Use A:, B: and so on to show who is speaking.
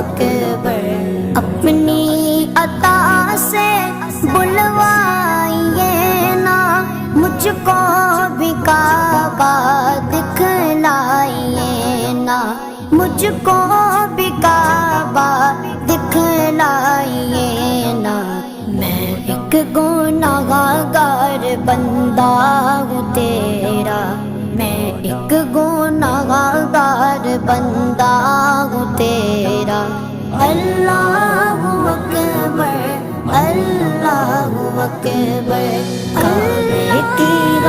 A: اکبر، اپنی عطا سے بلوائیے نا، مجھ کو بھی کعبہ دکھلائیے نا، مجھ کو بھی کعبہ دکھلائیے نا، میں ایک گنہگار بندہ ہوں تیرا، میں ایک گنہگار بندہ ہوں تیرا، اللہ اکبر اللہ اکبر، کعبے کی